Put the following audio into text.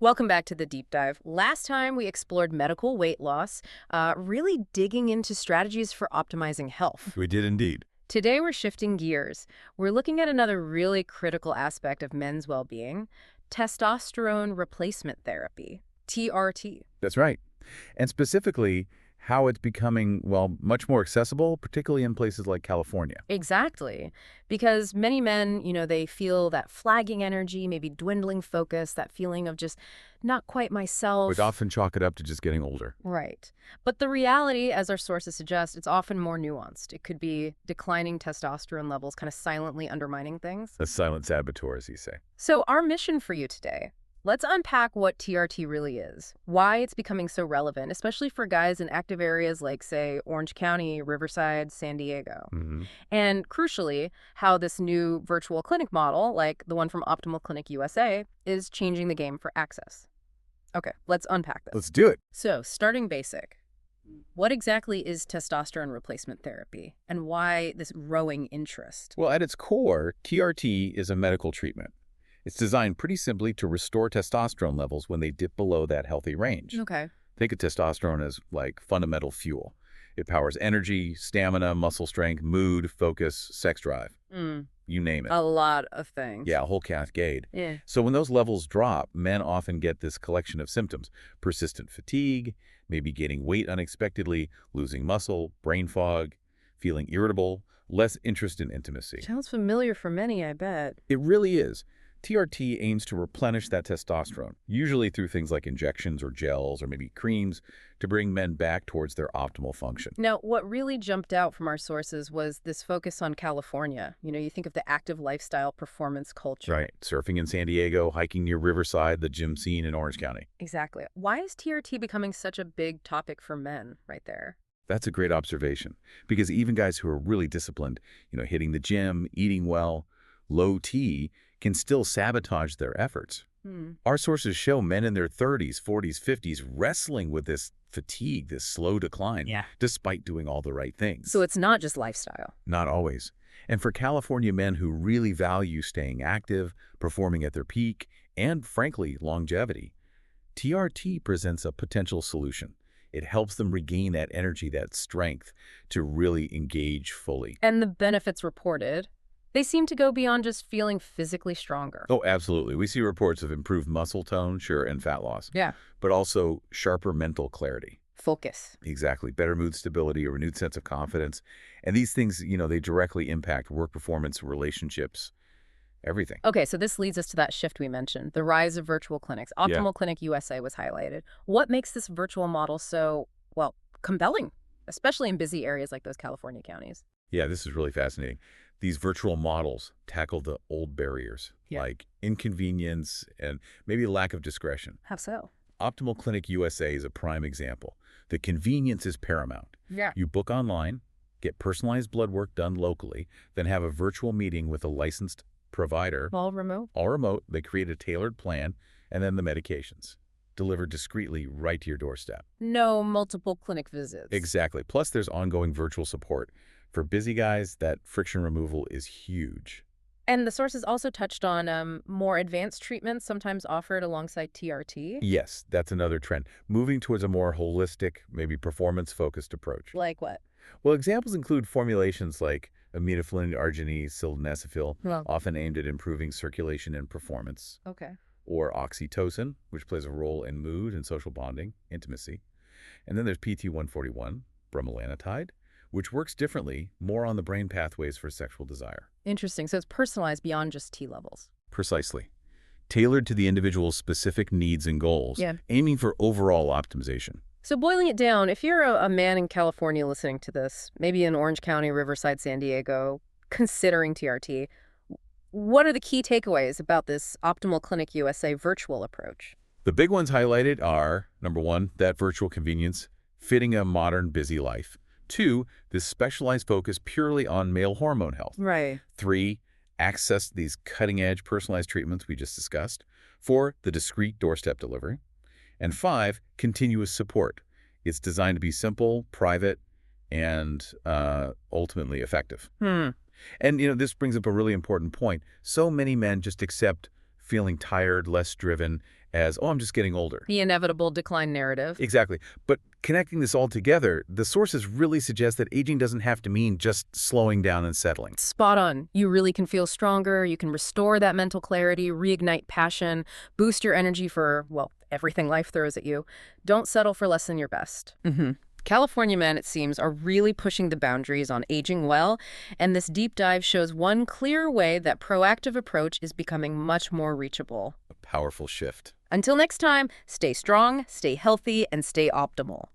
Welcome back to the deep dive. Last time we explored medical weight loss, really digging into strategies for optimizing health. We did indeed. Today we're shifting gears. We're looking at another really critical aspect of men's well-being, testosterone replacement therapy, TRT. That's right. And specifically, how it's becoming, well, much more accessible, particularly in places like California. Exactly. Because many men, they feel that flagging energy, maybe dwindling focus, that feeling of just not quite We myself. often chalk it up to just getting older. Right. But the reality, as our sources suggest, it's often more nuanced. It could be declining testosterone levels kind of silently undermining things. A silent saboteur, as you say. So our mission for you today, let's unpack what TRT really is, why it's becoming so relevant, especially for guys in active areas like, say, Orange County, Riverside, San Diego. And crucially, how this new virtual clinic model, like the one from Optimal Clinic USA, is changing the game for access. Okay, let's unpack this. Let's do it. So, starting basic, what exactly is testosterone replacement therapy, and why this growing interest? Well, at its core, TRT is a medical treatment. It's designed pretty simply to restore testosterone levels when they dip below that healthy range. Okay. Think of testosterone as like fundamental fuel. It powers energy, stamina, muscle strength, mood, focus, sex drive. You name it. A lot of things. Yeah, a whole cascade. Yeah. So when those levels drop, men often get this collection of symptoms. Persistent fatigue, maybe gaining weight unexpectedly, losing muscle, brain fog, feeling irritable, less interest in intimacy. Sounds familiar for many, I bet. It really is. TRT aims to replenish that testosterone, usually through things like injections or gels or maybe creams, to bring men back towards their optimal function. Now, what really jumped out from our sources was this focus on California. You think of the active lifestyle performance culture. Right. Surfing in San Diego, hiking near Riverside, the gym scene in Orange County. Exactly. Why is TRT becoming such a big topic for men right there? That's a great observation, because even guys who are really disciplined, hitting the gym, eating well, low T, can still sabotage their efforts. Our sources show men in their 30s, 40s, 50s wrestling with this fatigue, this slow decline, despite doing all the right things. So it's not just lifestyle. Not always. And for California men who really value staying active, performing at their peak, and frankly, longevity, TRT presents a potential solution. It helps them regain that energy, that strength to really engage fully. And the benefits reported, they seem to go beyond just feeling physically stronger. Oh, absolutely. We see reports of improved muscle tone, sure, and fat loss. Yeah. But also sharper mental clarity. Focus. Exactly. Better mood stability, a renewed sense of confidence. And these things, they directly impact work performance, relationships, everything. Okay, so this leads us to that shift we mentioned, the rise of virtual clinics. Optimal Clinic USA was highlighted. What makes this virtual model so, well, compelling, especially in busy areas like those California counties? Yeah, this is really fascinating. These virtual models tackle the old barriers, like inconvenience and maybe lack of discretion. How so? Optimal Clinic USA is a prime example. The convenience is paramount. Yeah. You book online, get personalized blood work done locally, then have a virtual meeting with a licensed provider. All remote? All remote. They create a tailored plan, and then the medications delivered discreetly right to your doorstep. No multiple clinic visits. Exactly. Plus, there's ongoing virtual support. For busy guys, that friction removal is huge. And the sources also touched on more advanced treatments sometimes offered alongside TRT. Yes, that's another trend. Moving towards a more holistic, maybe performance-focused approach. Like what? Well, examples include formulations like aminophylline arginine sildenafil, often aimed at improving circulation and performance, Okay. or oxytocin, which plays a role in mood and social bonding, intimacy. And then there's PT-141, bremelanotide, which works differently, more on the brain pathways for sexual desire. Interesting. So it's personalized beyond just T levels. Precisely. Tailored to the individual's specific needs and goals, aiming for overall optimization. So boiling it down, if you're a man in California listening to this, maybe in Orange County, Riverside, San Diego, considering TRT, what are the key takeaways about this Optimal Clinic USA virtual approach? The big ones highlighted are, number one, that virtual convenience, fitting a modern, busy life. 2, this specialized focus purely on male hormone health. Right. 3, access to these cutting-edge personalized treatments we just discussed. 4, the discreet doorstep delivery. And 5, continuous support. It's designed to be simple, private, and ultimately effective. And, this brings up a really important point. So many men just accept feeling tired, less driven, as, oh, I'm just getting older. The inevitable decline narrative. Exactly. But connecting this all together, the sources really suggest that aging doesn't have to mean just slowing down and settling. Spot on. You really can feel stronger, you can restore that mental clarity, reignite passion, boost your energy for, well, everything life throws at you. Don't settle for less than your best. California men, it seems, are really pushing the boundaries on aging well, and this deep dive shows one clear way that proactive approach is becoming much more reachable. A powerful shift. Until next time, stay strong, stay healthy, and stay optimal.